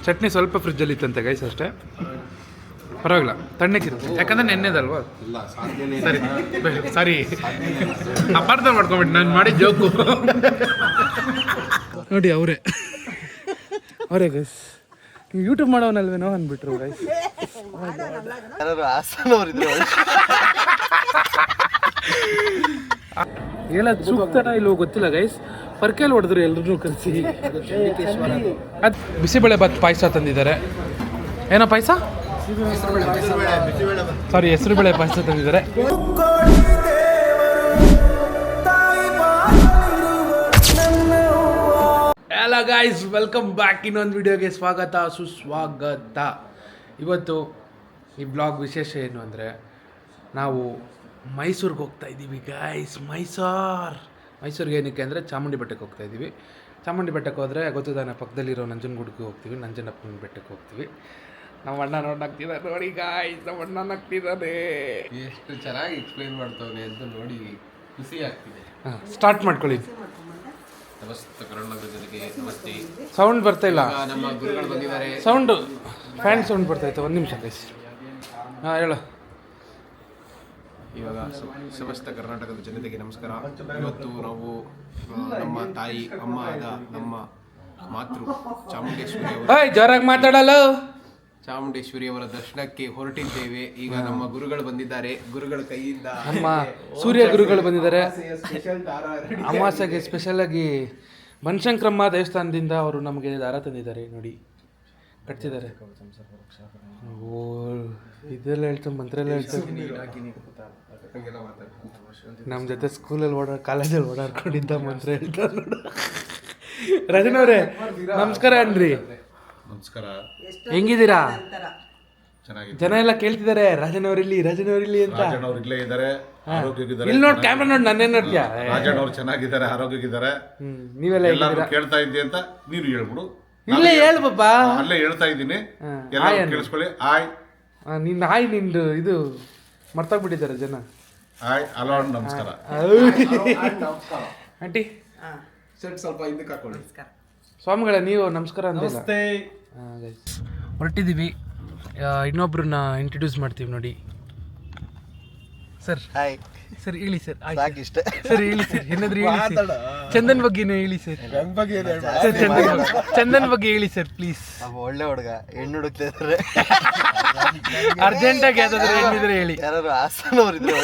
ಚಟ್ನಿ ಸ್ವಲ್ಪ ಫ್ರಿಜ್ಜಲ್ಲಿ ಇತ್ತಂತೆ ಗೈಸ್ ಅಷ್ಟೇ, ಪರವಾಗಿಲ್ಲ, ತಣ್ಣಕ್ಕಿರುತ್ತೆ ಯಾಕಂದ್ರೆ ನೆನ್ನೆದಲ್ವಾ. ಸರಿ ಅಪಾರ್ಥ ಮಾಡ್ಕೊಂಬಿಟ್ಟು ನಾನು ಮಾಡಿ ಜೋಕು. ನೋಡಿ ಅವರೇ ಗೈಸ್, ನೀವು ಯೂಟ್ಯೂಬ್ ಮಾಡೋನಲ್ವೇನೋ ಅಂದ್ಬಿಟ್ರು ಗೈಸ್. ಹೇಳೋದು ಸೂಕ್ತನ ಇಲ್ಲೋ ಗೊತ್ತಿಲ್ಲ ಗೈಸ್, ಪರ್ಕೆಲ್ ಹೊಡೆದ್ರು ಎಲ್ಲರೂ ಕರೆಸಿ. ಅದು ಬಿಸಿಬೇಳೆ ಬಾತ್ ಪಾಯಸ ತಂದಿದ್ದಾರೆ. ಏನೋ ಪಾಯಸ? ಸಾರಿ, ಹೆಸರುಬೇಳೆ ಪಾಯಸ ತಂದಿದ್ದಾರೆ. Hello guys, welcome back. ಇನ್ನೊಂದು ವಿಡಿಯೋಗೆ ಸ್ವಾಗತ ಸುಸ್ವಾಗತ. ಇವತ್ತು ಈ ಬ್ಲಾಗ್ ವಿಶೇಷ ಏನು ಅಂದರೆ, ನಾವು ಮೈಸೂರಿಗೆ ಹೋಗ್ತಾ ಇದ್ದೀವಿ ಗೈಸ್. ಮೈಸೂರಿಗೆ ಏನಕ್ಕೆ ಅಂದರೆ ಚಾಮುಂಡಿ ಬೆಟ್ಟಕ್ಕೆ ಹೋಗ್ತಾ ಇದ್ದೀವಿ. ಚಾಮುಂಡಿ ಬೆಟ್ಟಕ್ಕೆ ಹೋದರೆ ಗೊತ್ತದಾನೆ, ಪಕ್ಕದಲ್ಲಿರೋ ನಂಜನಗೂಡಿಗೆ ಹೋಗ್ತೀವಿ, ನಂಜನಪ್ಪನ ಬೆಟ್ಟಕ್ಕೆ ಹೋಗ್ತೀವಿ. ನಮ್ಮ ಅಣ್ಣ ನೋಡಾಕ್ತಿದ್ದಾರೆ ನೋಡಿ ಗಾಯ್ಸ್, ನಮ್ಮ ಅಣ್ಣ ನಗ್ತಿದ್ದಾರೆ. ಎಷ್ಟು ಚೆನ್ನಾಗಿ ಎಕ್ಸ್ಪ್ಲೈನ್ ಮಾಡ್ತಾವನೆ ಅಂತ ನೋಡಿ ಖುಷಿ ಆಗ್ತಿದೆ. ಹಾಂ, ಸ್ಟಾರ್ಟ್ ಮಾಡ್ಕೊಳ್ಳಿ. ನಮಸ್ತೆ ಕರ್ನಾಟಕ ಜನರಿಗೆ ನಮಸ್ತೆ. ಸೌಂಡ್ ಬರ್ತಾ ಇಲ್ಲ, ನಮ್ಮ ಗುರುಗಳು ಬಂದಿದ್ದಾರೆ. ಸೌಂಡು ಫ್ಯಾನ್ ಸೌಂಡ್ ಬರ್ತಾಯಿತ್ತು. ಒಂದು ನಿಮಿಷ ಗೈಸ್. ಹಾಂ ಹೇಳು. ಇವಾಗ ಸಮಸ್ತ ಕರ್ನಾಟಕದ ಜನತೆಗೆ ನಮಸ್ಕಾರ. ಇವತ್ತು ನಾವು ನಮ್ಮ ತಾಯಿ ಅಮ್ಮ ಆದ ನಮ್ಮ ಮಾತೃ ಚಾಮುಂಡೇಶ್ವರಿ ಅವರ ದರ್ಶನಕ್ಕೆ ಹೊರಟಿದ್ದೇವೆ. ಈಗ ನಮ್ಮ ಗುರುಗಳು ಬಂದಿದ್ದಾರೆ. ಗುರುಗಳ ಕೈಯಿಂದ ನಮ್ಮ ಸೂರ್ಯ ಗುರುಗಳು ಬಂದಿದ್ದಾರೆ. ಅಮಾವಾಸ್ಯೆಗೆ ಸ್ಪೆಷಲ್ ಆಗಿ ಬನಶಂಕರಮ್ಮ ದೇವಸ್ಥಾನದಿಂದ ಅವರು ನಮಗೆ ದಾರ ತಂದಿದ್ದಾರೆ. ನೋಡಿ ಕಟ್ತಿದ್ದಾರೆ. ಓ, ಇದೆಲ್ಲ ಹೇಳ್ತಾರೆ, ಮಂತ್ರ ಎಲ್ಲ ಹೇಳ್ತಾರೆ. ನಮ್ಮ ಜೊತೆ ಸ್ಕೂಲಲ್ಲಿ ಕಾಲೇಜಲ್ಲಿ ಓಡಾಡ್ಕೊಂಡಿದ್ದ ಮಂತ್ರ ಹೇಳ್ತಾರೆ ನೋಡು. ರಜನ್ ಅವರೇ ನಮಸ್ಕಾರ ಅನ್ರಿ. ನಮಸ್ಕಾರ, ಹೆಂಗಿದ್ದೀರಾ? ಚೆನ್ನಾಗಿದೆ. ಜನ ಎಲ್ಲ ಕೇಳ್ತಿದ್ದಾರೆ ರಾಜನ್ ಅವ್ರಿಲ್ಲಿ ಅಂತ. ಇಲ್ಲಿ ನೋಡಿ, ಕ್ಯಾಮ್ರಾ ನೋಡಿ, ನನ್ನೇನ್ ನೋಡ್ತೀಯಾ? ರಾಜಣ್ಣ ಅವ್ರು ಚೆನ್ನಾಗಿದ್ದಾರೆ, ಆರೋಗ್ಯವಾಗಿದ್ದಾರೆ. ನೀವೆಲ್ಲ ಎಲ್ಲರೂ ಕೇಳ್ತಾ ಇದ್ದಿ ಅಂತ ನೀನು ಹೇಳ್ಬಿಡು. ಇಲ್ಲೇ ಹೇಳು ಬಾಬಾ. ಅಲ್ಲೇ ಹೇಳ್ತಾ ಇದ್ದೀನಿ, ಎಲ್ಲರೂ ಕೇಳಿಸ್ಕೊಳ್ಳಿ. ಆಯ್ ನಿನ್ನ ಆಯ್, ನಿಂದು ಇದು ಮರ್ತಾಗ್ಬಿಟ್ಟಿದ್ದಾರೆ ಜನ. ಆಯ್ ಹಲೋ ನಮಸ್ಕಾರ ಆಂಟಿ. ಸ್ವಲ್ಪ ಹಿಂದಕ್ಕೆ ಹಾಕೊಳ್ಳಿ. ಸ್ವಾಮಿಗಳೇ, ನೀವು ನಮಸ್ಕಾರ ಅಂದಿಲ್ಲ. ಹೊರಟಿದ್ದೀವಿ. ಇನ್ನೊಬ್ರನ್ನ ಇಂಟ್ರೊಡ್ಯೂಸ್ ಮಾಡ್ತೀವಿ ನೋಡಿ. ಸರ್ ಹಾಯ್ ಸರ್, ಹೇಳಿ ಸರ್. ಸಾಕಿಷ್ಟೇ ಸರ್ ಹೇಳಿ ಸರ್, ಏನಾದ್ರು ಹೇಳಿ ಸರ್. ಚಂದನ್ ಬಗ್ಗೆನೇ ಹೇಳಿ ಸರ್. ಸರ್ ಚಂದನ್ ಬಗ್ಗೆ ಹೇಳಿ ಸರ್ ಪ್ಲೀಸ್. ಒಳ್ಳೆ ಹುಡುಗ, ಹೆಣ್ಣು ಹುಡುಕ್ತಿದ್ದಾರೆ. ಅರ್ಜೆಂಟಾಗಿ ಯಾವ್ದಾದ್ರು ಹೆಣ್ಣಿದ್ರೆ ಹೇಳಿ. ಯಾರು ಹಾಸನವ್ರಿದ್ರು?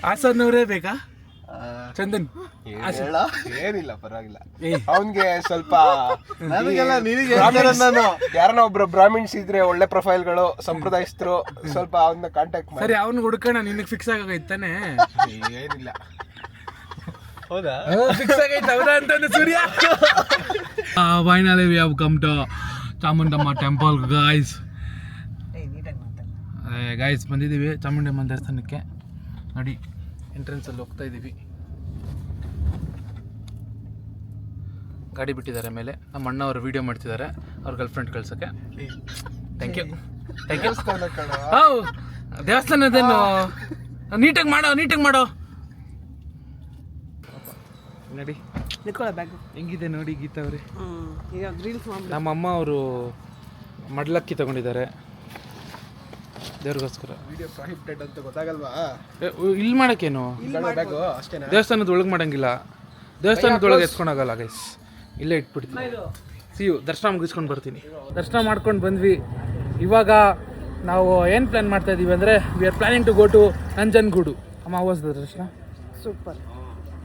ಹಾಸನವರೇ ಬೇಕಾ? ಚಂದನ್ ಏನಿಲ್ಲ, ಪರವಾಗಿಲ್ಲ. ಅವನ್ಗೆ ಸ್ವಲ್ಪ ಯಾರನ್ನ ಒಬ್ರು ಬ್ರಾಹ್ಮಿಣ್ಸ್ ಇದ್ರೆ ಒಳ್ಳೆ ಪ್ರೊಫೈಲ್ಗಳು, ಸಂಪ್ರದಾಯಸ್ಥರು, ಸ್ವಲ್ಪ ಅವನ್ನ ಕಾಂಟ್ಯಾಕ್ಟ್ ಮಾಡಿ. ಸರಿ, ಅವ್ನು ಹುಡ್ಕೋಣ. ನಿನಗೆ ಫಿಕ್ಸ್ ಆಗೋಯ್ತಾನೆ? ಏನಿಲ್ಲ. ಹೌದಾ? ಫಿಕ್ಸ್ ಆಗೈತೆ ಹೌದಾ ಅಂತ Surya. Finally we have come to Chamundamma temple guys. Guys ಬಂದಿದ್ದೀವಿ ಚಾಮುಂಡಮ್ಮ ದೇವಸ್ಥಾನಕ್ಕೆ. ನೋಡಿ, ಎಂಟ್ರೆನ್ಸಲ್ಲಿ ಹೋಗ್ತಾ ಇದ್ದೀವಿ. ಗಾಡಿ ಬಿಟ್ಟಿದ್ದಾರೆ ಮೇಲೆ. ನಮ್ಮ ಅಣ್ಣ ಅವರು ವೀಡಿಯೋ ಮಾಡ್ತಿದ್ದಾರೆ ಅವ್ರ ಗರ್ಲ್ ಫ್ರೆಂಡ್ ಕಳ್ಸೋಕ್ಕೆ. Thank you. ಹೌ ದೇವಸ್ಥಾನದೇನು ನೀಟಾಗಿ ಮಾಡೋ ನೋಡಿ. ಹೆಂಗಿದೆ ನೋಡಿ ಗೀತಾ ಅವರೇ. ನಮ್ಮ ಅಮ್ಮ ಅವರು ಮಡ್ಲಕ್ಕಿ ತಗೊಂಡಿದ್ದಾರೆ ದೇವ್ರಿಗೋಸ್ಕರ. ಅಂತ ಗೊತ್ತಾಗಲ್ವಾ? ಇಲ್ಲಿ ಮಾಡೋಕ್ಕೇನು, ದೇವಸ್ಥಾನದ ಒಳಗೆ ಮಾಡಂಗಿಲ್ಲ. ದೇವಸ್ಥಾನದೊಳಗೆ ಎತ್ಕೊಂಡೋಗಲ್ಲ ಗೈಸ್, ಇಲ್ಲೇ ಇಟ್ಬಿಡ್ತೀನಿ. ಸಿಯು ದರ್ಶನ ಮುಗಿಸ್ಕೊಂಡು ಬರ್ತೀನಿ. ದರ್ಶನ ಮಾಡ್ಕೊಂಡು ಬಂದ್ವಿ. ಇವಾಗ ನಾವು ಏನು ಪ್ಲ್ಯಾನ್ ಮಾಡ್ತಾ ಇದ್ದೀವಿ ಅಂದರೆ, we are planning to go to Nanjangud. ಅಮಾವಾಸ್ಯೆ ದರ್ಶನ super.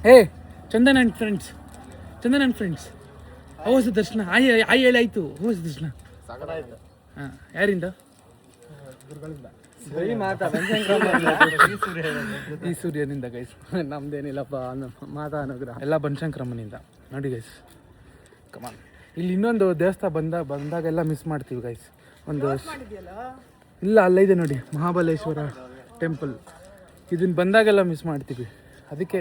Hey Chandan and friends, ಅಮಾವಾಸ್ಯೆ ದರ್ಶನ ಆಯ್ ಹೇಳಿ ಆಯಿತು. ಅಮಾವಾಸ್ಯೆ ದರ್ಶನ ಹಾಂ, ಯಾರಿಂದ? ಈ ಸೂರ್ಯನಿಂದ ಗೈಸ್, ನಮ್ದೇನಿಲ್ಲಪ್ಪ. ಮಾತಾ ಅನುಗ್ರಹ ಎಲ್ಲ ಬನಶಂಕರಮ್ಮನಿಂದ. ನೋಡಿ ಗೈಸ್, ಕಮಾನ್. ಇಲ್ಲಿ ಇನ್ನೊಂದು ದೇವಸ್ಥಾನ ಬಂದಾಗೆಲ್ಲ ಮಿಸ್ ಮಾಡ್ತೀವಿ ಗೈಸ್. ಒಂದು ಇಲ್ಲ, ಅಲ್ಲೈದೆ ನೋಡಿ ಮಹಾಬಲೇಶ್ವರ ಟೆಂಪಲ್. ಇದನ್ನು ಬಂದಾಗೆಲ್ಲ ಮಿಸ್ ಮಾಡ್ತೀವಿ. ಅದಕ್ಕೆ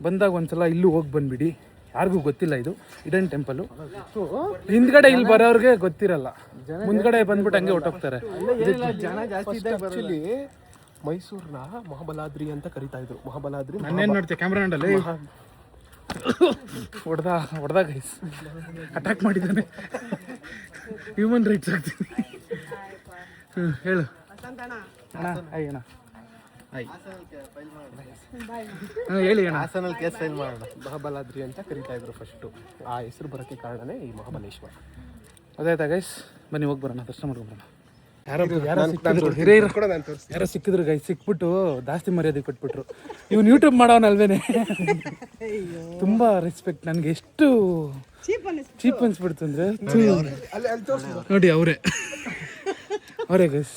ಬಂದಾಗ ಒಂದ್ಸಲ ಇಲ್ಲೂ ಹೋಗಿ ಬಂದುಬಿಡಿ. ಯಾರಿಗೂ ಗೊತ್ತಿಲ್ಲ, ಇದು ಇಡನ್ ಟೆಂಪಲು. ಹಿಂದ್ಗಡೆ ಇಲ್ಲಿ ಬರೋರಿಗೆ ಗೊತ್ತಿರಲ್ಲ, ಮುಂದ್ಗಡೆ ಬಂದ್ಬಿಟ್ಟು ಹಂಗೆ ಹೊಟ್ಟೋಗ್ತಾರೆ. ಮೈಸೂರ್ನ ಮಹಾಬಲಾದ್ರಿ ಅಂತ ಕರಿತಾ ಇದ್ರು. ಮಹಾಬಲಾದ್ರಿ ನಾನೇನು ನೋಡ್ತೀವಿ ಕ್ಯಾಮ್ರಾ ನೋಡಲ್ಲ. ಹೊಡೆದ ಗೈಸ್ ಅಟ್ಯಾಕ್ ಮಾಡಿದ್ದಾನೆ. ಹ್ಯೂಮನ್ ರೈಟ್ಸ್ ಆಗ್ತೀನಿ. ಹೇಳು ಅಣ್ಣ ಆಯ್ ಅಣ್ಣ ಆಯ್ ಹೇಳಿ ಅಣ್ಣ. ಹಾಸನಲ್ಲಿ ಕೇಸ್ ಫೈಲ್ ಮಾಡೋಣ. ಮಹಾಬಲಾದ್ರಿ ಅಂತ ಕರಿತಾ ಇದ್ರು ಫಸ್ಟು. ಆ ಹೆಸರು ಬರೋಕ್ಕೆ ಕಾರಣನೇ ಈ ಮಹಾಬಲೇಶ್ವರ. ಅದಾಯ್ತಾ ಗೈಸ್, ಬನ್ನಿ ಹೋಗಿ ಬರೋಣ, ದರ್ಶನ ಮಾಡ್ಕೊಂಬರೋಣ. ಯಾರೋ ಸಿಕ್ಕಿದ್ರು ಗೈಸ್, ಸಿಕ್ಬಿಟ್ಟು ಜಾಸ್ತಿ ಮರ್ಯಾದೆ ಕೊಟ್ಬಿಟ್ರು. ಇವ್ನು ಯೂಟ್ಯೂಬ್ ಮಾಡೋನಲ್ವೇನೆ. ತುಂಬಾ ರೆಸ್ಪೆಕ್ಟ್. ನನಗೆ ಎಷ್ಟು ಚೀಪ್ ಅನ್ಸ್ಬಿಡ್ತು ಅಂದ್ರೆ, ನೋಡಿ ಅವರೇ ಗೈಸ್,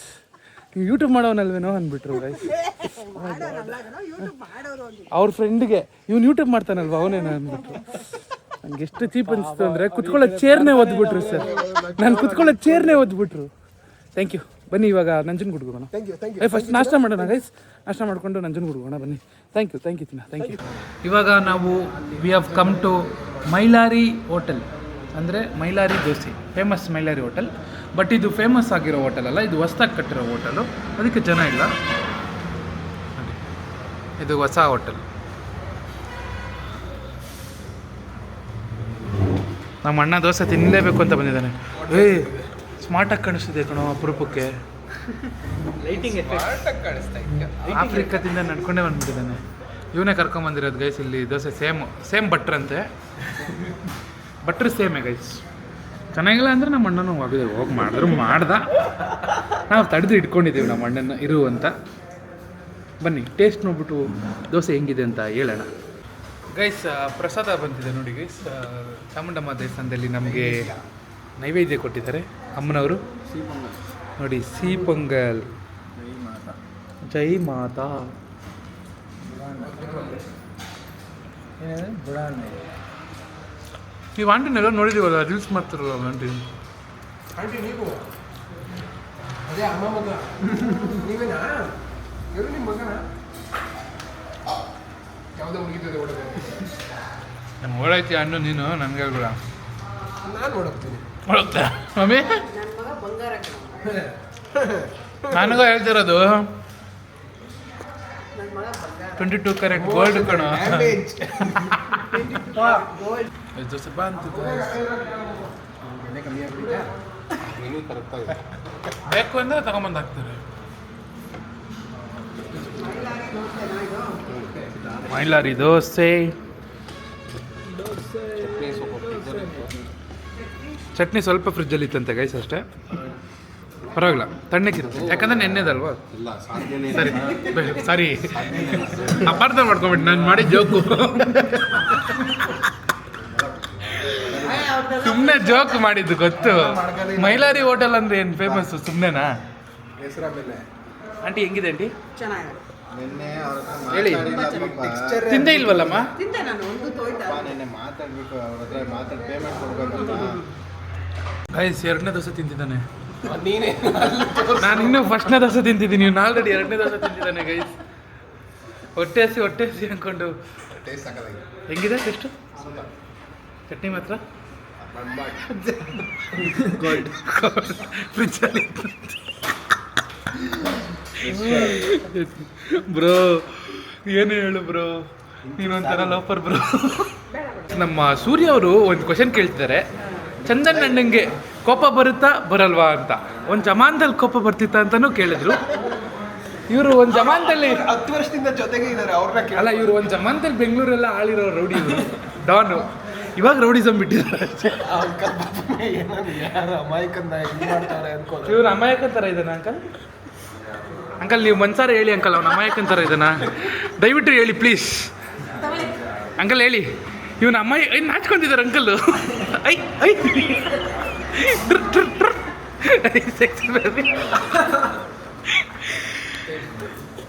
ಯೂಟ್ಯೂಬ್ ಮಾಡೋನಲ್ವೇನೋ ಅಂದ್ಬಿಟ್ರು ಗೈಸ್. ಅವ್ರ ಫ್ರೆಂಡ್ಗೆ ಇವ್ನು ಯೂಟ್ಯೂಬ್ ಮಾಡ್ತಾನಲ್ವ ಅವನೇನೋ ಅಂದ್ಬಿಟ್ರು. ನನಗೆ ಎಷ್ಟು ಚೀಪ್ ಅನಿಸ್ತು ಅಂದರೆ ಕುತ್ಕೊಳ್ಳೋ ಚೇರ್ನೇ ಒದ್ಬಿಟ್ರು ಸರ್. ನಾನು ಕುತ್ಕೊಳ್ಳೋ ಚೇರ್ನೇ ಒದ್ಬಿಟ್ರು. Thank you. ಬನ್ನಿ ಇವಾಗ ನಂಜನಗೂಡ್ಗೆ ಹೋಗೋಣ. ಫಸ್ಟ್ ನಾಷ್ಟ ಮಾಡೋಣ ಗೈಸ್. ನಾಷ್ಟ ಮಾಡಿಕೊಂಡು ನಂಜನಗೂಡ್ಗೆ ಹೋಗೋಣ ಬನ್ನಿ. Thank you thank you. ಇವಾಗ ನಾವು we have come to Mylari hotel, ಅಂದರೆ Mylari dosa, famous Mylari hotel. But ಇದು ಫೇಮಸ್ ಆಗಿರೋ ಹೋಟೆಲ್ ಅಲ್ಲ, ಇದು ಹೊಸ್ದಾಗಿ ಕಟ್ಟಿರೋ ಹೋಟೆಲು, ಅದಕ್ಕೆ ಜನ ಇಲ್ಲ. ಇದು ಹೊಸ ಹೋಟೆಲ್. ನಮ್ಮ ಅಣ್ಣ ದೋಸೆ ತಿನ್ನಲೇಬೇಕು ಅಂತ ಬಂದಿದ್ದಾನೆ. ಸ್ಮಾರ್ಟಾಗಿ ಕಾಣಿಸ್ತಿದೆ ಕಣೋ ಅಪರೂಪಕ್ಕೆ. ಲೈಟಿಂಗ್ ಆಫ್ರಿಕಾದಿಂದ ನಡ್ಕೊಂಡೇ ಬಂದ್ಬಿಟ್ಟಿದ್ದಾನೆ. ಇವನೇ ಕರ್ಕೊಂಬಂದಿರೋದು ಗೈಸ್. ಇಲ್ಲಿ ದೋಸೆ ಸೇಮ್ ಭಟ್ರಂತೆ. ಭಟ್ರು ಸೇಮೇ ಗೈಸ್. ಚೆನ್ನಾಗಿಲ್ಲ ಅಂದರೆ ನಮ್ಮ ಅಣ್ಣನೂ ಹೋಗಿ ಮಾಡಿದ್ರು ಮಾಡ್ದ. ನಾವು ತಡೆದು ಇಟ್ಕೊಂಡಿದ್ದೀವಿ ನಮ್ಮ ಅಣ್ಣನ ಇರು ಅಂತ. ಬನ್ನಿ ಟೇಸ್ಟ್ ನೋಡ್ಬಿಟ್ಟು ದೋಸೆ ಹೆಂಗಿದೆ ಅಂತ ಹೇಳೋಣ ಗೈಸ್. ಪ್ರಸಾದ ಬಂದಿದೆ ನೋಡಿ ಗೈಸ್. ಚಾಮುಂಡಮ್ಮ ದೇವಸ್ಥಾನದಲ್ಲಿ ನಮಗೆ ನೈವೇದ್ಯ ಕೊಟ್ಟಿದ್ದಾರೆ ಅಮ್ಮನವರು. ನೋಡಿ ಸಿಹಿ ಪೊಂಗಲ್. ಜೈ ಮಾತಾ. ನೀವು ಆಂಟಿನೆಲ್ಲ ನೋಡಿದ್ದೀವಲ್ಲ, ರೀಲ್ಸ್ ಮಾಡ್ತಾರಲ್ಲ ಆಂಟಿ. ನೀವು ಅದೇ ಅಮ್ಮ ಮಗ ನೀವೇನಾ? ಇವರು ನಿಮ್ಮ ಮಗನ? ಯಾವುದೋ ಮುಗಿತದೆ ಹೊಡೆದ. ನಮ್ಮ ಓಡೈತಿ ಹಣ್ಣು ನೀನು ನನಗೆ ಹೇಳ್ಬಿಡ. ನಾನು ಹೊಡಕ್ತೀನಿ. ಹೊಡುತ್ತೆ ಮಮ್ಮಿ. ನನಗೂ ಹೇಳ್ತಿರೋದು 22 ಕ್ಯಾರೆಟ್ ಗೋಲ್ಡ್ ಕಣೋ. ದೋಸೆ ಬಂತು. ಬೇಕು ಅಂದರೆ ತಗೊಂಬಂದು ಹಾಕ್ತಾರೆ. ಮೈಲಾರಿ ದೋಸೆ. ಚಟ್ನಿ ಸ್ವಲ್ಪ ಫ್ರಿಜ್ಜಲ್ಲಿ ಇತ್ತಂತೆ ಗೈಸ್, ಅಷ್ಟೇ. ಪರವಾಗಿಲ್ಲ, ತಣ್ಣಕ್ಕಿರುತ್ತೆ. ಯಾಕಂದ್ರೆ ನೆನ್ನೆದಲ್ವಾ. ಸರಿ ಅಪಾರ್ಥ ಮಾಡ್ಕೊಂಬಿಟ್ಟು ನಾನು ಮಾಡಿ ಜೋಕು. ಸುಮ್ಮನೆ ಜೋಕ್ ಮಾಡಿದ್ದು ಗೊತ್ತು. ಮೈಲಾರಿ ಹೋಟೆಲ್ ಅಂದ್ರೆ ಏನು ಫೇಮಸ್ಸು ಸುಮ್ಮನೆನಾ? ಆಂಟಿ ಹೆಂಗಿದೆ ಆಂಟಿ? ಹೇಳಿ. ತಿಂದೇ ಇಲ್ವಲ್ಲಮ್ಮ? ಗೈಸ್, 2ನೇ ದೋಸೆ ತಿಂತಿದ್ದಾನೆ. ನಾನು ಇನ್ನೂ 1ನೇ ದೋಸೆ ತಿಂತಿದ್ದೀನಿ, ಇವ್ನು ಆಲ್ರೆಡಿ 2ನೇ ದೋಸೆ ತಿಂತಿದ್ದಾನೆ ಗೈಸ್. ಹೊಟ್ಟೆ ಹಸಿ ಅಂದ್ಕೊಂಡು. ಹೆಂಗಿದೆ ಟೇಸ್ಟು? ಚಟ್ನಿ ಮಾತ್ರ ಫ್ರಿಜ್ಜಲ್ಲಿ. ಬ್ರೋ ಏನು ಹೇಳು ಬ್ರೋ, ನೀನೊಂಥರ ಲೋಫರ್ ಬ್ರೋ. ನಮ್ಮ ಸೂರ್ಯ ಅವರು ಒಂದು ಕ್ವಶನ್ ಕೇಳ್ತಿದ್ದಾರೆ. ಚಂದನ್ ಅಣ್ಣಂಗೆ ಕೋಪ ಬರುತ್ತಾ ಬರಲ್ವಾ ಅಂತ. ಒಂದು ಜಮಾನದಲ್ಲಿ ಕೋಪ ಬರ್ತಿತ್ತ ಅಂತಲೂ ಕೇಳಿದ್ರು. ಇವರು ಒಂದು ಜಮಾನದಲ್ಲಿ 10 ವರ್ಷದಿಂದ ಜೊತೆಗೆ ಇದ್ದಾರೆ. ಅವ್ರನ್ನ ಅಲ್ಲ, ಇವರು ಒಂದು ಜಮಾನದಲ್ಲಿ ಬೆಂಗಳೂರೆಲ್ಲ ಆಳಿರೋ ರೌಡಿ ಇವರು, ಡಾನು. ಇವಾಗ ರೌಡಿಸಮ್ ಬಿಟ್ಟಿದ್ದಾರೆ. ಇವ್ರು ಅಮಾಯಕನ್ ಥರ ಇದ್ದಾನೆ ಅಂಕಲ್. ನೀವು ಮನ್ಸಾರ ಹೇಳಿ ಅಂಕಲ್, ಅವ್ನು ಅಮಾಯಕನ್ ಥರ ಇದ್ದಾನ? ದಯವಿಟ್ಟು ಹೇಳಿ ಪ್ಲೀಸ್ ಅಂಕಲ್, ಹೇಳಿ. ಇವನು ನಾಚ್ಕೊಂಡಿದ್ದಾರೆ ಅಂಕಲ್.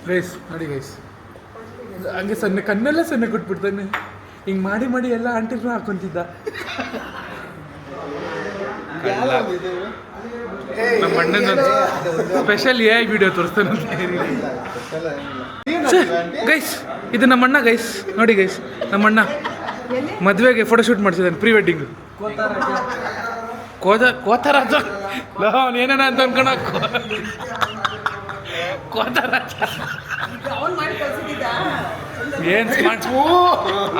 ಗೈಸ್ ನೋಡಿ ಗೈಸ್, ಹಂಗೆ ಕಣ್ಣೆಲ್ಲ ಸೊನ್ನೆ ಕೊಟ್ಬಿಡ್ತಾನೆ. ಹಿಂಗೆ ಮಾಡಿ ಎಲ್ಲ ಆಂಟಿನೂ ಹಾಕೊಂತಿದ್ದ. ನಮ್ಮ ಅಣ್ಣನ ಸ್ಪೆಷಲ್ AI ವಿಡಿಯೋ ತೋರಿಸ್ತಾನೆ ಗೈಸ್. ಇದು ನಮ್ಮಣ್ಣ ಗೈಸ್, ನೋಡಿ ಗೈಸ್. ನಮ್ಮಣ್ಣ ಮದುವೆಗೆ ಫೋಟೋಶೂಟ್ ಮಾಡ್ತಿದ್ದಾನೆ, ಪ್ರೀ ವೆಡ್ಡಿಂಗ್. ಕೋತರಾಜ ಅವನು ಏನೇನ ಅಂತ ಅನ್ಕೋಣ. ಕೋತರಾಜ ಏನ್ ಸ್ಮಾರ್ಟ್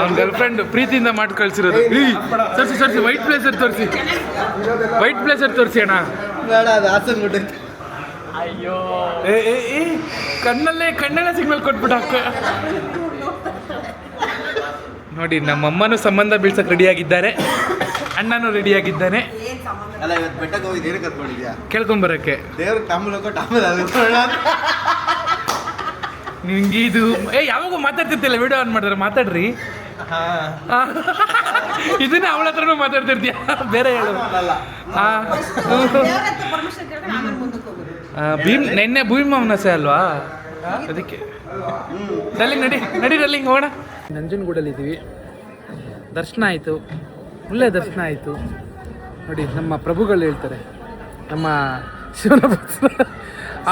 ಅವ್ನ ಗರ್ಲ್ ಫ್ರೆಂಡ್ ಪ್ರೀತಿಯಿಂದ ಮಾಡಿ ಕಳ್ಸಿರೋದು. ತೋರಿಸಿ ವೈಟ್ ಪ್ಲೇಸರ್ ತೋರಿಸಿ, ವೈಟ್ ಪ್ಲೇಸರ್ ತೋರಿಸಿ ಅಣ್ಣ. ಬೇಡ ಅದು ಹಾಸನ್ ಬಿಟ್ಟೈತೆ. ಏ ಕಣ್ಣಲ್ಲೇ ಸಿಗ್ನಲ್ ಕೊಟ್ಬಿಟ್ಟ. ನೋಡಿ ನಮ್ಮಮ್ಮನೂ ಸಂಬಂಧ ಬೀಳ್ಸಕ್ ರೆಡಿಯಾಗಿದ್ದಾರೆ, ಅಣ್ಣನೂ ರೆಡಿಯಾಗಿದ್ದಾನೆ. ಅಲ್ಲ ಇವತ್ತು ಬೆಟ್ಟಕ್ಕೆ ಹೋಗಿ ಏನು ಕರ್ಕೊಂಡಿದ್ಯಾ? ಕೇಳ್ಕೊಂಬರಕ್ಕೆ ದೇವ್ರ ತಾಂಬೂಲ ಕೊಟ್ಟು ಆಮೇಲೆ ನಿಂಗೆ ಇದು ಯಾವಾಗೂ ಮಾತಾಡ್ತಿರ್ತಿಲ್ಲ, ವಿಡಿಯೋ ಆನ್ ಮಾಡಿದ್ರೆ ಮಾತಾಡ್ರಿ. ಇದನ್ನೇ ಅವಳ ಹತ್ರನೂ ಮಾತಾಡ್ತಿರ್ತೀಯ, ಬೇರೆ ಹೇಳು. ನೆನ್ನೆ ಭೂಮಿ ಅಮಾವಾಸ್ಯೆ ಅಲ್ವಾ, ಅದಕ್ಕೆ ಡಲ್ಲಿಂಗ್ ನಡಿ ಡಲ್ಲಿಂಗ್ ಹೋಗೋಣ. ನಂಜನಗೂಡಲ್ಲಿದ್ದೀವಿ, ದರ್ಶನ ಆಯಿತು, ಒಳ್ಳೆ ದರ್ಶನ ಆಯಿತು. ನೋಡಿ ನಮ್ಮ ಪ್ರಭುಗಳು ಹೇಳ್ತಾರೆ, ನಮ್ಮ ಶಿವನ ಭಕ್ತರು.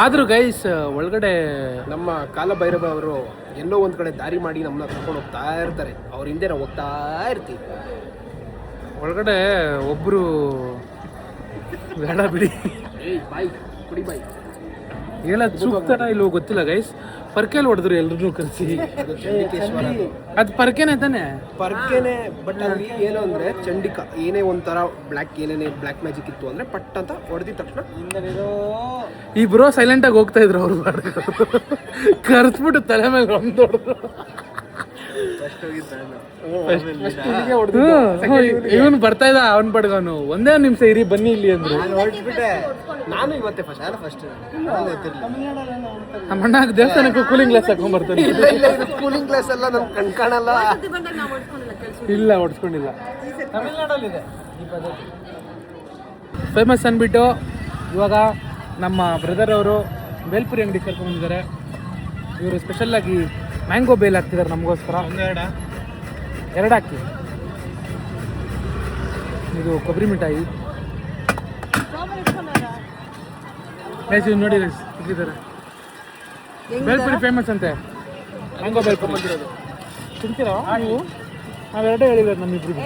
ಆದರೂ ಗೈಸ್ ಒಳಗಡೆ ನಮ್ಮ ಕಾಲಭೈರವ ಅವರು ಎಲ್ಲೋ ಒಂದು ಕಡೆ ದಾರಿ ಮಾಡಿ ನಮ್ಮನ್ನ ಕರ್ಕೊಂಡು ಹೋಗ್ತಾ ಇರ್ತಾರೆ. ಅವ್ರ ಹಿಂದೆ ನಾವು ಹೋಗ್ತಾ ಇರ್ತೀವಿ. ಒಳಗಡೆ ಒಬ್ಬರು ಬೇಡ ಬಿಡಿ, ಬಾಯ್ ಕುಡಿ ಬಾಯ್ ಹೇಳೋದು ಸೂಕ್ತನ ಇಲ್ವೋ ಗೊತ್ತಿಲ್ಲ ಗೈಸ್. ಪರ್ಕೆಲ್ ಹೊಡೆದ್ರು ಎಲ್ರೂ ಕರೆಸಿ. ಅದು ಪರ್ಕೆನೆ ತಾನೆ, ಪರ್ಕೆನೆ. ಬಟ್ ಅಲ್ಲಿ ಏನು ಅಂದ್ರೆ ಚಂಡಿಕ ಏನೇ ಒಂಥರ ಏನೇನೇ ಬ್ಲ್ಯಾಕ್ ಮ್ಯಾಜಿಕ್ ಇತ್ತು ಅಂದ್ರೆ ಪಟ್ ಅಂತ ಹೊಡೆದಿದ ತಕ್ಷಣ ಈ ಬ್ರೋ ಸೈಲೆಂಟ್ ಆಗಿ ಹೋಗ್ತಾ ಇದ್ರು. ಅವ್ರು ಕರ್ಸ್ಬಿಟ್ಟು ತಲೆ ಮೇಲೆ ಒಂದು ಹೊಡೆದ್ರು. ಇವನು ಬರ್ತಾ ಇದ್ದ ಅವನ್ ಪಡ್ಗವನು. ಒಂದೇ ನಿಮಿಷ ಇರಿ ಬನ್ನಿ ಇಲ್ಲಿ ಅಂದ್ರು. ನಾನು ಇವತ್ತೇ ಫಸ್ಟ್ ನಮ್ಮ ಅಣ್ಣ ದೇವಸ್ಥಾನಕ್ಕೆ ಕೂಲಿಂಗ್ ಗ್ಲಾಸ್ ಹಾಕೊಂಡ್ ಬರ್ತಾನೆ. ಕೂಲಿಂಗ್ ಗ್ಲಾಸ್ ಎಲ್ಲ ನನ್ ಕಣ್ ಕಾಣಲ್ಲ. ಇಲ್ಲ ಹೊಡ್ಸ್ಕೊಂಡಿಲ್ಲ. ಫೇಮಸ್ ಅಂದ್ಬಿಟ್ಟು ಇವಾಗ ನಮ್ಮ ಬ್ರದರ್ ಅವರು ಬೇಲ್ಪುರಿ ಅಂಗಡಿ ಕರ್ಕೊಂಡ್ಬಂದಿದ್ದಾರೆ. ಇವರು ಸ್ಪೆಷಲ್ಲಾಗಿ ಮ್ಯಾಂಗೋ ಬೇಲ್ ಹಾಕ್ತಿದ್ದಾರೆ ನಮಗೋಸ್ಕರ. ಎರಡು ಹಾಕಿ. ಇದು ಕೊಬ್ಬರಿ ಮಿಠಾಯಿ ನೋಡಿ ಇಟ್ಟಿದ್ದಾರೆ. ಬೇಲ್ಪುರಿ ಫೇಮಸ್ ಅಂತೆ, ಮ್ಯಾಂಗೋ ಬೇಲ್ಪುರಿ ಬಂದಿರೋದು. ತಿಂತೀರಾ ನೀವು? ನಾವೆರಡೇ ಹೇಳಿರೋದು ನಮ್ಮಿಬ್ರಿಗೆ.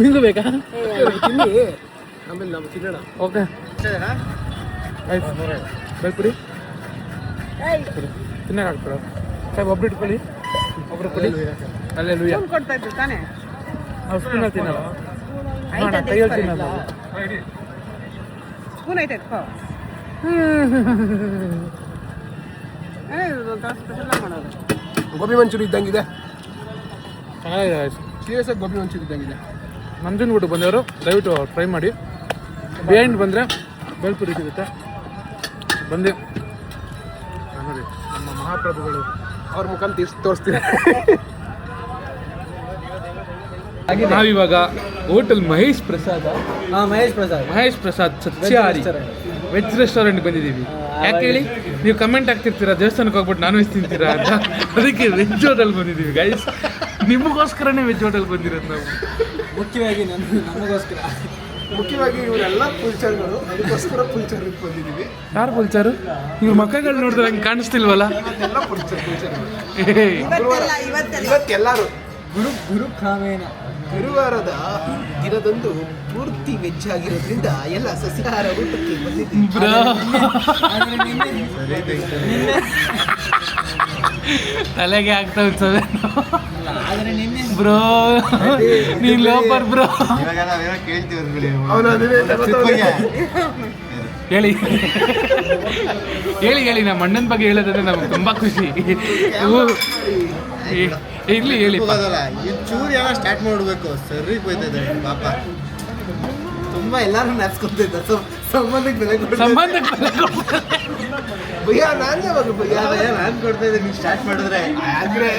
ನಿಂಗೂ ಬೇಕಾ? ತಿನ್ನಿ, ಆಮೇಲೆ ನಾವು ತಿನ್ನೋಣ. ಓಕೆ ಆಯ್ತು. ಬೇಲ್ಪುರಿ ತಿನ್ನಕ್ಕೆ ಹಾಕ್ಬಿಡು ಸಾಹೇಬ್. ಒಬ್ರು ಇಟ್ಕೊಳ್ಳಿ, ಒಬ್ರು ಕೊಡಿ. ಅಲ್ಲೇ ಲೂಯ್ಯ ನಾವು ಸ್ಪೂನಲ್ಲಿ ತಿನ್ನಲ್ಲ, ಕೈಯಲ್ಲಿ ತಿನ್ನಲ್ಲ. ಸ್ಪೂನ್ ಐತೆ ಮಾಡೋದು. ಗೋಬಿ ಮಂಚೂರಿ ಇದ್ದಂಗಿದೆ. ಚೆನ್ನಾಗಿದೆ. ಸೀರಿಯಸ್ ಆಗಿ ಗೋಬಿ ಮಂಚೂರಿ ಇದ್ದಂಗಿದೆ. ನಂಜನಗೂಡು ಬಂದವರು ದಯವಿಟ್ಟು ಟ್ರೈ ಮಾಡಿ. ಬಿಹೈಂಡ್ ಬಂದರೆ ಬೇಲ್ಪುರಿ ಸಿಗುತ್ತೆ. ಬಂದು ನೋಡಿ ನಮ್ಮ ಮಹಾಪ್ರಭುಗಳು ಅವ್ರ ಮುಖ ತೋರಿಸ್ತೀನಿ. ನಾವಿವಾಗ hotel Mahesh Prasad Satyahari veg restaurant ಬಂದಿದ್ದೀವಿ. ಯಾಕೆ ಹೇಳಿ? ನೀವು ಕಮೆಂಟ್ ಆಗ್ತಿರ್ತೀರಾ ದೇವಸ್ಥಾನಕ್ಕೆ ಹೋಗ್ಬಿಟ್ಟು ನಾನ್ ವೆಜ್ ತಿಂತೀರಾ ಅಂತ. ಅದಕ್ಕೆ ವೆಜ್ ಹೋಟೆಲ್ ಬಂದಿದ್ದೀವಿ ಗೈಸ್. ನಿಮಗೋಸ್ಕರನೇ ವೆಜ್ ಹೋಟೆಲ್ ಬಂದಿರೋದು ನಾವು. ಮುಖ್ಯವಾಗಿ ಇವರೆಲ್ಲ ಪುಲ್ಚರ್ಗಳು, ಅದಕ್ಕೋಸ್ಕರ ಪುಲ್ಚರ್ಗೆ ಬಂದಿದ್ದೀವಿ. ಯಾರು ಪುಲ್ಚಾರು? ಇವ್ರ ಮಕ್ಕಳು ನೋಡಿದ್ರೆ ಹಂಗೆ ಕಾಣಿಸ್ತಿಲ್ವಲ್ಲ. ಇವತ್ತೆಲ್ಲ ಇವತ್ತೆಲ್ಲರೂ ಗುರುವಾರದ ದಿನದಂದು ಪೂರ್ತಿ ವೆಜ್ ಆಗಿರೋದ್ರಿಂದ ಎಲ್ಲ ಸಸ್ಯಾಹಾರ ಊಟಕ್ಕೆ ಬಂದಿದ್ದೀವಿ. ತಲೆಗೆ ಆಗ್ತಾ ಇರ್ತದೆ ಬ್ರೋ. ನೀನ್ ಲೋಪರ್ ಬ್ರೋ. ಇವಾಗ ನಾವೇನೋ ಕೇಳ್ತೀವಿ. ಹೇಳಿ ಹೇಳಿ ಹೇಳಿ. ನಮ್ಮ ಅಣ್ಣನ ಬಗ್ಗೆ ಹೇಳೋದಂದ್ರೆ ನಮ್ಗೆ ತುಂಬಾ ಖುಷಿ. ಇರ್ಲಿ ಹೇಳಿ. ಚೂರು ಏನೋ ಸ್ಟಾರ್ಟ್ ಮಾಡ್ಬೇಕು. ಸರಿ ಹೋಯ್ತದೆ ಪಾಪ. ತುಂಬಾ ಎಲ್ಲಾರು ನೆನ್ಸ್ಕೊತಿದ್ದ ಸಂಬಂಧಕ್ಕೆ ಬೆಲೆ ಭಯ್ಯ ನಾನು ಯಾವಾಗ ನಾನು ಕೊಡ್ತಾ ಇದ್ದೆ. ನೀವು ಸ್ಟಾರ್ಟ್ ಮಾಡಿದ್ರೆ ಆದ್ರೆ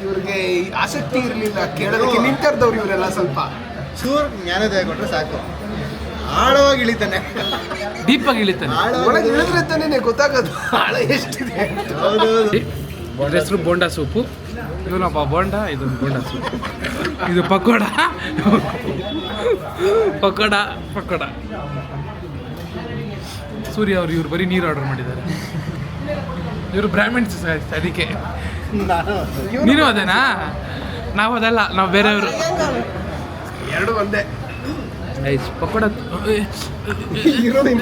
ಇವ್ರಿಗೆ ಆಸಕ್ತಿ ಇರಲಿಲ್ಲ ಕೇಳೋದಕ್ಕೆ. ನಿಂತರ್ದವ್ರು ಇವರೆಲ್ಲ ಸ್ವಲ್ಪ ಚೂರು ಜ್ಞಾನೋದಯ ಕೊಟ್ರೆ ಸಾಕು. ಆಳವಾಗಿ ಇಳಿತಾನೆ, ಡೀಪಾಗಿ ಇಳಿತಾನೆ. ಒಳಗೆ ಇಳಿದ್ರೆ ತಾನೇ ಗೊತ್ತಾಗೋದು ಆಳ ಎಷ್ಟಿದೆ. ಇದ್ರ ಹೆಸರು ಬೋಂಡಾ ಸೂಪು. ಇವನಪ್ಪ ಬೋಂಡ, ಇದೊಂದು ಬೋಂಡಾ ಸೂಪ್. ಇದು ಪಕೋಡ ಪಕೋಡ ಪಕೋಡ. ಸೂರ್ಯ ಅವ್ರು ಇವ್ರು ಬರೀ ನೀರು ಆರ್ಡರ್ ಮಾಡಿದ್ದಾರೆ. ಇವರು ಬ್ರಾಹ್ಮಿಣ್ಸ್ ಅದಕ್ಕೆ. ನೀನು ಅದೇನಾ? ನಾವು ಅದಲ್ಲ, ನಾವು ಬೇರೆಯವರು. ಎರಡು ಒಂದೇ. ಐಸ್ ಪಕೋಡ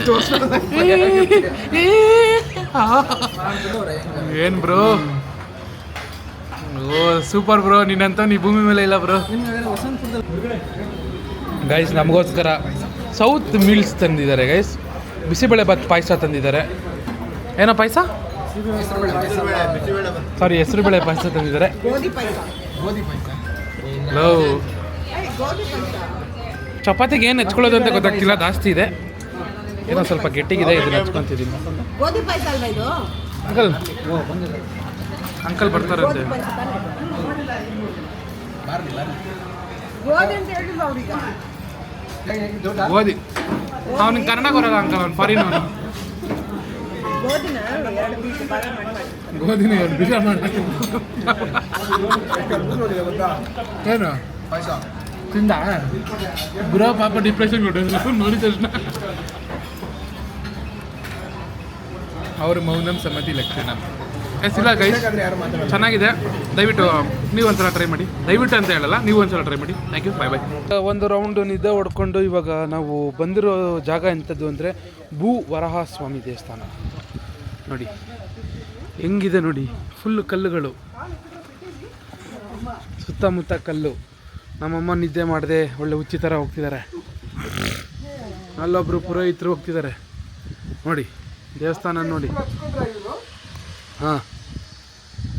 ತೋರಿಸೋದು ಏನು ಬ್ರೋ ಓ ಸೂಪರ್ ಬ್ರೋ, ನಿನ್ನಂತ ನೀ ಭೂಮಿ ಮೇಲೆ ಇಲ್ಲ ಬ್ರೋ. ಗೈಸ್ ನಮಗೋಸ್ಕರ ಸೌತ್ ಮೀಲ್ಸ್ ತಂದಿದ್ದಾರೆ ಗೈಸ್. ಬಿಸಿಬೇಳೆ ಬಾತ್ ಪಾಯಸ ತಂದಿದ್ದಾರೆ. ಏನೋ ಪಾಯಸ? ಸಾರಿ, ಹೆಸರುಬೇಳೆ ಪಾಯಸ ತಂದಿದ್ದಾರೆ. ಲೋ ಚಪಾತಿಗೆ ಏನು ಹೆಚ್ಕೊಳ್ಳೋದು ಅಂತ ಗೊತ್ತಾಗ್ತಿಲ್ಲ, ಜಾಸ್ತಿ ಇದೆ. ಏನೋ ಸ್ವಲ್ಪ ಗಟ್ಟಿಗಿದೆ, ಇದನ್ನ ಹಚ್ಕೊಂತಿದ್ದೀನಿ. Uncle uncle ಬರ್ತಾರಂತೆ. ಗೋಧಿ ಅವನಿಗೆ ಕನ್ನಡ ಬರೋಲ್ಲ ಅಂಕಲ್, ಅವ್ನು ಫಾರಿನ್ ಅವನು. ಗೋಧಿನ ಎರಡು ಬೀಜ ಮಾಡಿ ಏನು ತಿಂದ ಬ್ರೋ ಪಾಪ ಡಿಪ್ರೆಷನ್ ಕೊಟ್ಟಿದ್ರು ನೋಡಿದ ತಕ್ಷಣ. ಅವರು ಮೌನಂ ಸಮ್ಮತಿ ಲಕ್ಷಣ. ಇಲ್ಲ ಗೈಸ್, ಚೆನ್ನಾಗಿದೆ. ದಯವಿಟ್ಟು ನೀವು ಒಂದ್ಸಲ ಟ್ರೈ ಮಾಡಿ. ದಯವಿಟ್ಟು ಅಂತ ಹೇಳಲ್ಲ, ನೀವು ಒಂದ್ಸಲ ಟ್ರೈ ಮಾಡಿ. Thank you, bye bye. ಒಂದು ರೌಂಡ್ ನಿದ್ದೆ ಹೊಡ್ಕೊಂಡು ಇವಾಗ ನಾವು ಬಂದಿರೋ ಜಾಗ ಎಂಥದ್ದು ಅಂದರೆ ಭೂ ವರಾಹ ಸ್ವಾಮಿ ದೇವಸ್ಥಾನ. ನೋಡಿ ಹೆಂಗಿದೆ ನೋಡಿ, ಫುಲ್ಲು ಕಲ್ಲುಗಳು, ಸುತ್ತಮುತ್ತ ಕಲ್ಲು. ನಮ್ಮಮ್ಮ ನಿದ್ದೆ ಮಾಡದೆ ಒಳ್ಳೆ ಹುಚ್ಚಿ ಥರ ಹೋಗ್ತಿದ್ದಾರೆ. ಅಲ್ಲೊಬ್ಬರು ಪುರೋಹಿತರು ಹೋಗ್ತಿದ್ದಾರೆ. ನೋಡಿ ದೇವಸ್ಥಾನ ನೋಡಿ. ಹಾಂ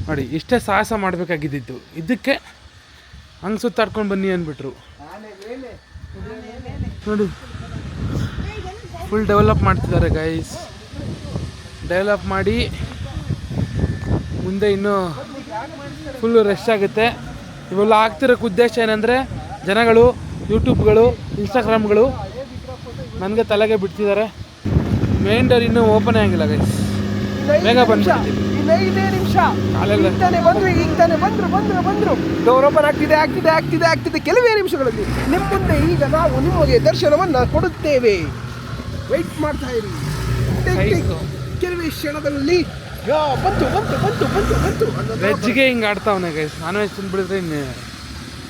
ನೋಡಿ, ಇಷ್ಟೇ ಸಾಹಸ ಮಾಡಬೇಕಾಗಿದ್ದಿದ್ದು. ಇದಕ್ಕೆ ಹಂಗೆ ಸುತ್ತಾಡ್ಕೊಂಡು ಬನ್ನಿ ಅಂದ್ಬಿಟ್ರು. ನೋಡಿ ಫುಲ್ ಡೆವಲಪ್ ಮಾಡ್ತಿದ್ದಾರೆ ಗೈಸ್. ಡೆವಲಪ್ ಮಾಡಿ ಮುಂದೆ ಇನ್ನೂ ಫುಲ್ಲು ರಶ್ ಆಗುತ್ತೆ. ಇವೆಲ್ಲ ಆಗ್ತಿರೋಕ್ಕೆ ಉದ್ದೇಶ ಏನಂದರೆ ಜನಗಳು, ಯೂಟ್ಯೂಬ್ಗಳು, ಇನ್ಸ್ಟಾಗ್ರಾಮ್ಗಳು ನನಗೆ ತಲೆಗೆ ಬಿಡ್ತಿದ್ದಾರೆ. ಮೇನ್ ಡೋರ್ ಇನ್ನೂ ಓಪನ್ ಆಗಿಲ್ಲ ಗೈಸ್. ಬೇಗ ಬಂದ್ಬಿಡ್ತೀನಿ. ಬಂದ್ರು ಡೋರ್ ಓಪನ್ ಆಗ್ತಿದೆ. ಕೆಲವೇ ನಿಮಿಷಗಳಲ್ಲಿ ನಿಮ್ಮ ಮುಂದೆ ಈಗ ನಾವು ನಿಮಗೆ ದರ್ಶನವನ್ನ ಕೊಡುತ್ತೇವೆ. ವೆಯ್ಟ್ ಮಾಡ್ತಾ ಇರಿ. ಕೆಲವೇ ಕ್ಷಣದಲ್ಲಿ ಬಂತು. ವೆಜ್ಗೆ ಹಿಂಗೆ ಆಡ್ತಾವನೆ ಗೈಸ್. ನಾನ್ ವೆಜ್ ತಿಂದ್ಬಿಡಿದ್ರೆ ಇನ್ನು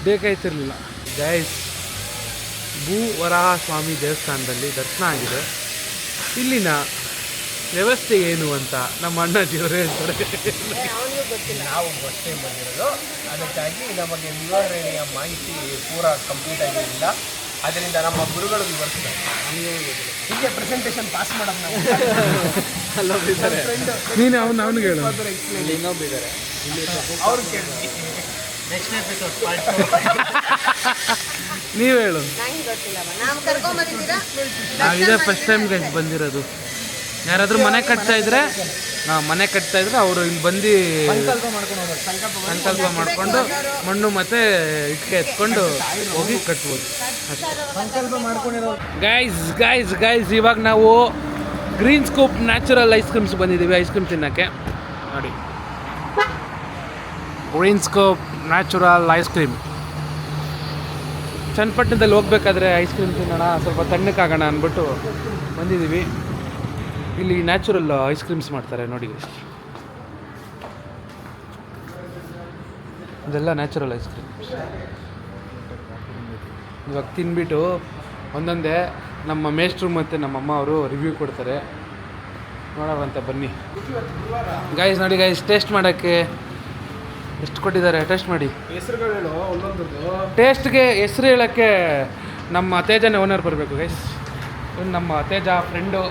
ಬೇಕಾಯ್ತಿರ್ಲಿಲ್ಲ ಗೈಸ್. ಭೂ ವರಾಹ ಸ್ವಾಮಿ ದೇವಸ್ಥಾನದಲ್ಲಿ ದರ್ಶನ ಆಗಿದೆ. ಇಲ್ಲಿನ ವ್ಯವಸ್ಥೆ ಏನು ಅಂತ ನಮ್ಮ ಅಣ್ಣಜಿಯವರೇ ಹೇಳ್ತಾರೆ. ನಾವು ಫಸ್ಟ್ ಟೈಮ್ ಬಂದಿರೋದು, ಅದಕ್ಕಾಗಿ ನಮಗೆ ವಿವರಣೆಯ ಮಾಹಿತಿ ಪೂರ ಕಂಪ್ಲೀಟ್ ಆಗಿರಲಿಲ್ಲ. ಅದರಿಂದ ನಮ್ಮ ಗುರುಗಳು ವಿವರಿಸ್ತಾರೆ. ಹೀಗೆ ಪ್ರೆಸೆಂಟೇಷನ್ ಪಾಸ್ ಮಾಡೋದು ನಾವು. ನೀನು ಅವನಿಗೆ ಹೇಳು. ಇನ್ನೊಬ್ಬಿದ್ದಾರೆ ಅವ್ರು ಕೇಳಿ. ನೆಕ್ಸ್ಟ್ ಎಪಿಸೋಡ್ ನೀವು ಹೇಳು. ನಾವಿದೆ ಫಸ್ಟ್ ಟೈಮ್ ಗೈಸ್ ಬಂದಿರೋದು. ಯಾರಾದರೂ ಮನೆ ಕಟ್ತಾ ಇದ್ರೆ ಅವರು ಇಲ್ಲಿ ಬಂದು ಸಂಕಲ್ಪ ಮಾಡಿಕೊಂಡು ಮಣ್ಣು ಮತ್ತು ಇಟ್ಟಿಗೆ ಎತ್ಕೊಂಡು ಹೋಗಿ ಕಟ್ಬೋದು. ಗೈಸ್ ಇವಾಗ ನಾವು green scoop natural ice creams ಬಂದಿದ್ದೀವಿ. ಐಸ್ ಕ್ರೀಮ್ ತಿನ್ನೋಕ್ಕೆ ನೋಡಿ. Green scoop natural ice cream. ಚನ್ನಪಟ್ಟಣದಲ್ಲಿ ಹೋಗ್ಬೇಕಾದ್ರೆ ಐಸ್ ಕ್ರೀಮ್ ತಿನ್ನೋಣ, ಸ್ವಲ್ಪ ತಣ್ಣಕ್ಕಾಗೋಣ ಅಂದ್ಬಿಟ್ಟು ಬಂದಿದ್ದೀವಿ. ಇಲ್ಲಿ ನ್ಯಾಚುರಲ್ ಐಸ್ ಕ್ರೀಮ್ಸ್ ಮಾಡ್ತಾರೆ ನೋಡಿ. ಇದೆಲ್ಲ ನ್ಯಾಚುರಲ್ ಐಸ್ ಕ್ರೀಮ್ಸ್. ಇವಾಗ ತಿನ್ಬಿಟ್ಟು ಒಂದೊಂದೇ ನಮ್ಮ ಮೇಷ್ಟ್ರು ಮತ್ತು ನಮ್ಮಮ್ಮ ಅವರು ರಿವ್ಯೂ ಕೊಡ್ತಾರೆ. ನೋಡೋವಂತ ಬನ್ನಿ ಗೈಸ್. ನೋಡಿ ಗೈಸ್, ಟೇಸ್ಟ್ ಮಾಡೋಕ್ಕೆ ಎಷ್ಟು ಕೊಟ್ಟಿದ್ದಾರೆ, ಟೇಸ್ಟ್ ಮಾಡಿ. ಹೆಸರುಗಳು ಒಂದೊಂದು ಟೇಸ್ಟ್ಗೆ ಹೆಸರು ಹೇಳೋಕ್ಕೆ ನಮ್ಮ ತೇಜನೇ ಓನರ್ ಬರಬೇಕು ಗೈಸ್. ಇವ್ನು ನಮ್ಮ ತೇಜ ಫ್ರೆಂಡು,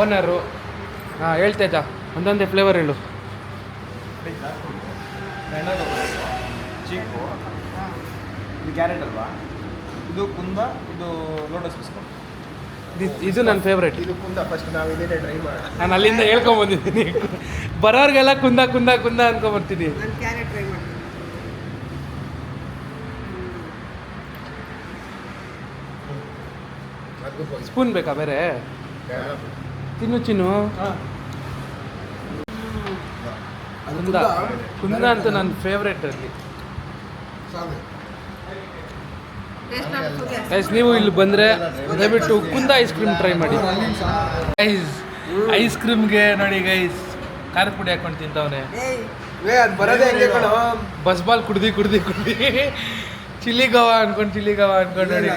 ಓನರು. ಹಾಂ ಹೇಳು ತೇಜ, ಒಂದೊಂದೇ ಫ್ಲೇವರ್ ಹೇಳು. ಚೀಕು, ಇದು ಕ್ಯಾರೆಟ್ ಅಲ್ವಾ, ಇದು ಕುಂದ, ಇದು ಲೋಟಸ್ ಬಿಸ್ಕಟ್. ಇದು ನನ್ನ ಫೇವ್ರೇಟ್. ಇದು ಕುಂದ. ಫಸ್ಟ್ ನಾವು ಇದೇ ಟ್ರೈ ಮಾಡೋಣ. ನಾನು ಅಲ್ಲಿಂದ ಹೇಳ್ಕೊಂಬಂದಿದ್ದೀನಿ. ಬರೋರಿಗೆಲ್ಲ ಕುಂದ ಕುಂದ ಕುಂದ ಅನ್ಕೊಂಬರ್ತೀನಿ. ಸ್ಪೂನ್ ಬೇಕಾ ಬೇರೆ? ತಿನ್ನು ಚಿನ್ನು. ಕುಂದ ಅಂತ ನನ್ನ ಫೇವ್ರೇಟ್ ಅಲ್ಲಿ. ಗೈಸ್ ನೀವು ಇಲ್ಲಿ ಬಂದರೆ ದಯವಿಟ್ಟು ಕುಂದ ಐಸ್ ಕ್ರೀಮ್ ಟ್ರೈ ಮಾಡಿ ಗೈಸ್. ಐಸ್ ಕ್ರೀಮ್ಗೆ ನೋಡಿ ಗೈಸ್, ಖಾರದ ಪುಡಿ ಹಾಕೊಂಡು ತಿಂತವನೆ. ಬಸ್ಬಾಲ್ ಕುಡ್ದು ಚಿಲ್ಲಿ ಗವಾ ಅನ್ಕೊಂಡು ನೋಡಿ.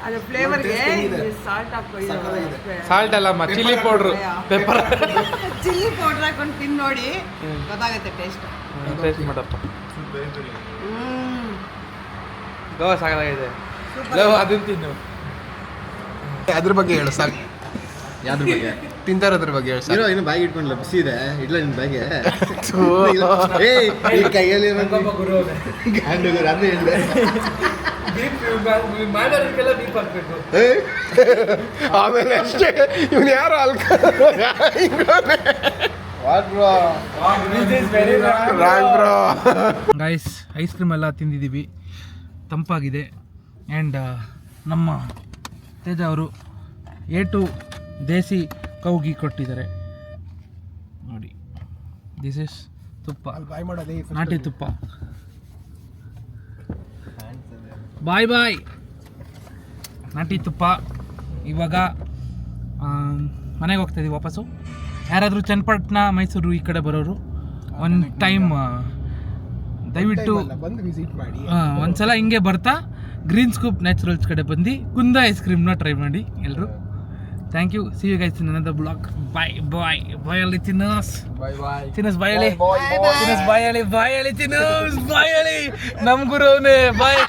ಅದು ಫ್ಲೇವರ್ಗೆ ಸಾಲ್ಟ್ ಹಾಕೋ ಸಾಲ್ಟ್ ಅಲ್ಲಮ್ಮ chilli powder pepper chilli powder ಹಾಕೊಂಡು ತಿಂದು ನೋಡಿ ಗೊತ್ತಾಗುತ್ತೆ ಟೇಸ್ಟ್. ಟೇಸ್ಟ್ ಮಾಡಪ್ಪ. ಗೋ ಸಾಕಾಗಿದೆ. ಲವ್ ಅದನ್ನ ತಿನ್ನು. ಅದ್ರ ಬಗ್ಗೆ ಹೇಳು ಸಾಕು. ಯಾವ್ದ್ರ ಬಗ್ಗೆ? ತಿಂತಾರದ್ರ ಬಗ್ಗೆ ಹೇಳು ಇರೋ ಇನ್ನು ಬ್ಯಾಗ್ ಇಟ್ಕೊಂಡ್ಲ ಬಿಸಿ ಇದೆ ಇಡ್ಲ ನಿನ್ ಬ್ಯಾಗೆ. ಏಯ್ ಈ ಕೈಯಲ್ಲಿ ಅದು ಹೇಳಿದೆ. ಆಮೇಲೆ ಅಷ್ಟೇ ಇವನು ಯಾರು ಅಲ್ಕ ಗೈಸ್ ಐಸ್ ಕ್ರೀಮ್ ಎಲ್ಲ ತಿಂದಿದ್ದೀವಿ, ತಂಪಾಗಿದೆ. ಆ್ಯಂಡ್ ನಮ್ಮ ತೇಜ ಅವರು A2 ದೇಸಿ ಕೌಗಿ ಕೊಟ್ಟಿದ್ದಾರೆ ನೋಡಿ. ದಿಸ್ ಇಸ್ ತುಪ್ಪ, ನಾಟಿ ತುಪ್ಪ. ಬಾಯ್ ಬಾಯ್ ನಾಟಿ ತುಪ್ಪ. ಇವಾಗ ಮನೆಗೆ ಹೋಗ್ತಾಯಿದ್ದೀವಿ ವಾಪಸ್ಸು. ಯಾರಾದರೂ ಚನ್ನಪಟ್ಟಣ ಮೈಸೂರು ಈ ಕಡೆ ಬರೋರು ಒಂದು ಟೈಮ್ ದಯವಿಟ್ಟು ಬಂದು ವಿಸಿಟ್ ಮಾಡಿ. ಒಂದ್ಸಲ ಹಿಂಗೆ ಬರ್ತಾ ಗ್ರೀನ್ ಸ್ಕೂಪ್ ನ್ಯಾಚುರಲ್ಸ್ ಕಡೆ ಬಂದು ಕುಂದ ಐಸ್ ಕ್ರೀಮ್ನ ಟ್ರೈ ಮಾಡಿ ಎಲ್ಲರೂ. Thank you. See you guys in another blog. Bye bye. ಬಾಯಲ್ಲಿ ತಿನ್ನಸ್. ತಿನ್ನಸ್ ಬಾಯಲ್ಲಿ. ತಿನ್ನಸ್ ಬಾಯಲ್ಲಿ. ಬಾಯಲ್ಲಿ ತಿನ್ನಸ್ ಬಾಯಲ್ಲಿ. ನಮ್ಮ ಗುರು ಅವನೇ ಬಾಯ್.